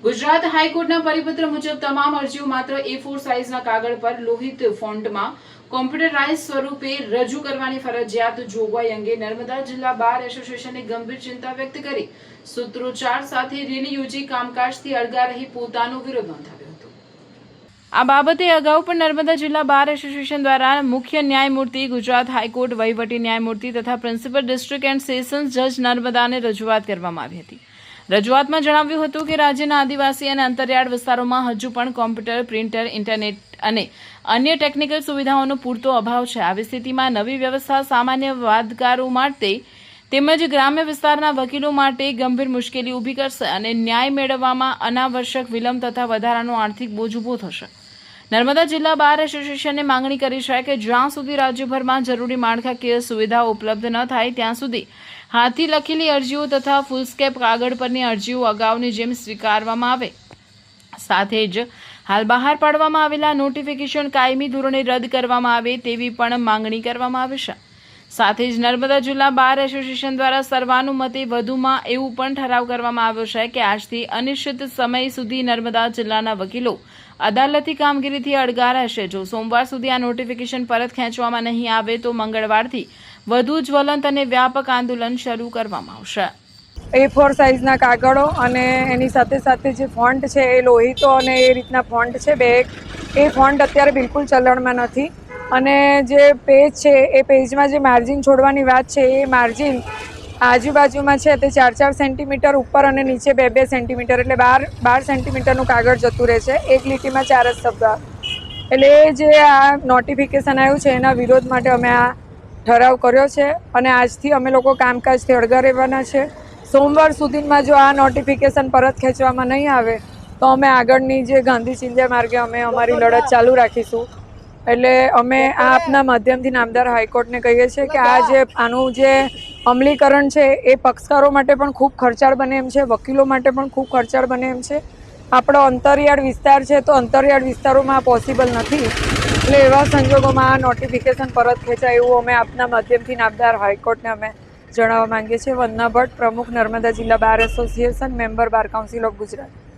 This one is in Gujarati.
ગુજરાત હાઈકોર્ટના પરિપત્ર મુજબ તમામ અરજીઓ માત્ર A4 સાઇઝના કાગળ પર લોહિત ફોન્ટમાં કોમ્પ્યુટરાઇઝ સ્વરૂપે રજૂ કરવાની ફરજિયાત જોગવાઈ અંગે નર્મદા જિલ્લા બાર એસોસિએશને ગંભીર ચિંતા વ્યક્ત કરી સૂત્રોચ્ચાર સાથે રેલી યોજી કામકાજથી અળગા રહી પોતાનો વિરોધ નોંધાવ્યો હતો। આ બાબતે અગાઉ પણ નર્મદા જિલ્લા બાર એસોસિએશન દ્વારા મુખ્ય ન્યાયમૂર્તિ, ગુજરાત હાઈકોર્ટ વહીવટી ન્યાયમૂર્તિ તથા પ્રિન્સિપલ ડિસ્ટ્રિક્ટ એન્ડ સેશન્સ જજ નર્મદાને રજૂઆત કરવામાં આવી હતી। રજૂઆતમાં જણાવ્યું હતું કે રાજ્યના આદિવાસી અને અંતરિયાળ વિસ્તારોમાં હજુ પણ કોમ્પ્યુટર, પ્રિન્ટર, ઇન્ટરનેટ અને અન્ય ટેકનિકલ સુવિધાઓનો પૂરતો અભાવ છે। આવી સ્થિતિમાં નવી વ્યવસ્થા સામાન્ય વાદકારો માટે તેમજ ગ્રામ્ય વિસ્તારના વકીલો માટે ગંભીર મુશ્કેલી ઊભી કરશે અને ન્યાય મેળવવામાં અનાવશ્યક વિલંબ તથા વધારાનો આર્થિક બોજ ઊભો થશે। નર્મદા જિલ્લા બાર એસોસિએશને માંગણી કરી છે કે જ્યાં સુધી રાજ્યભરમાં જરૂરી માળખાકીય સુવિધાઓ ઉપલબ્ધ ન થાય ત્યાં સુધી હાથથી લખેલી અરજીઓ તથા ફૂલસ્કેપ કાગળ પરની અરજીઓ અગાઉની જેમ સ્વીકારવામાં આવે। સાથે જ હાલ બહાર પાડવામાં આવેલા નોટિફિકેશન કાયમી ધોરણે રદ કરવામાં આવે તેવી પણ માંગણી કરવામાં આવી છે। સાથે જ નર્મદા જિલ્લા બાર એસોસિએશન દ્વારા સર્વાનુમતે વધુમાં એવું પણ ઠરાવ કરવામાં આવ્યો છે કે આજથી અનિશ્ચિત સમય સુધી નર્મદા જિલ્લાના વકીલો અદાલતી કામગીરીથી અળગા રહેશે। જો સોમવાર સુધી આ નોટિફિકેશન પરત ખેંચવામાં નહીં આવે તો મંગળવારથી વધુ જ્વલંત અને વ્યાપક આંદોલન શરૂ કરવામાં આવશે। A4 સાઇઝના કાગળો અને એની સાથે સાથે જે ફોન્ટ છે એ લોહિતો અને એ રીતના ફોન્ટ છે બે, એ ફોન્ટ અત્યારે બિલકુલ ચલણમાં નથી અને જે પેજ છે એ પેજમાં જે માર્જિન છોડવાની વાત છે એ માર્જિન આજુબાજુમાં છે તે 4-4 સેન્ટીમીટર ઉપર અને નીચે 2-2 સેન્ટીમીટર એટલે 12 સેન્ટીમીટરનું કાગળ જતું રહે છે। એક લીટીમાં 4 જ શબ્દ। એટલે જે આ નોટિફિકેશન આવ્યું છે એના વિરોધ માટે અમે આ ઠરાવ કર્યો છે અને આજથી અમે લોકો કામકાજથી અળગા રહેવાના છે। સોમવાર સુધીમાં જો આ નોટિફિકેશન પરત ખેંચવામાં નહીં આવે તો અમે આગળની જે ગાંધી ચિંધ્યા માર્ગે અમે અમારી લડત ચાલુ રાખીશું। એટલે અમે આ આપના માધ્યમથી નામદાર હાઈકોર્ટને કહીએ છીએ કે આનું જે અમલીકરણ છે એ પક્ષકારો માટે પણ ખૂબ ખર્ચાળ બને એમ છે, વકીલો માટે પણ ખૂબ ખર્ચાળ બને એમ છે। આપણો અંતરિયાળ વિસ્તાર છે તો અંતરિયાળ વિસ્તારોમાં આ પોસિબલ નથી। એટલે એવા સંજોગોમાં આ નોટિફિકેશન પરત ખેંચાય એવું અમે આપના માધ્યમથી નામદાર હાઈકોર્ટને અમે જણાવવા માંગીએ છીએ। વંદના ભટ્ટ, પ્રમુખ નર્મદા જિલ્લા bar association, member bar council of Gujarat.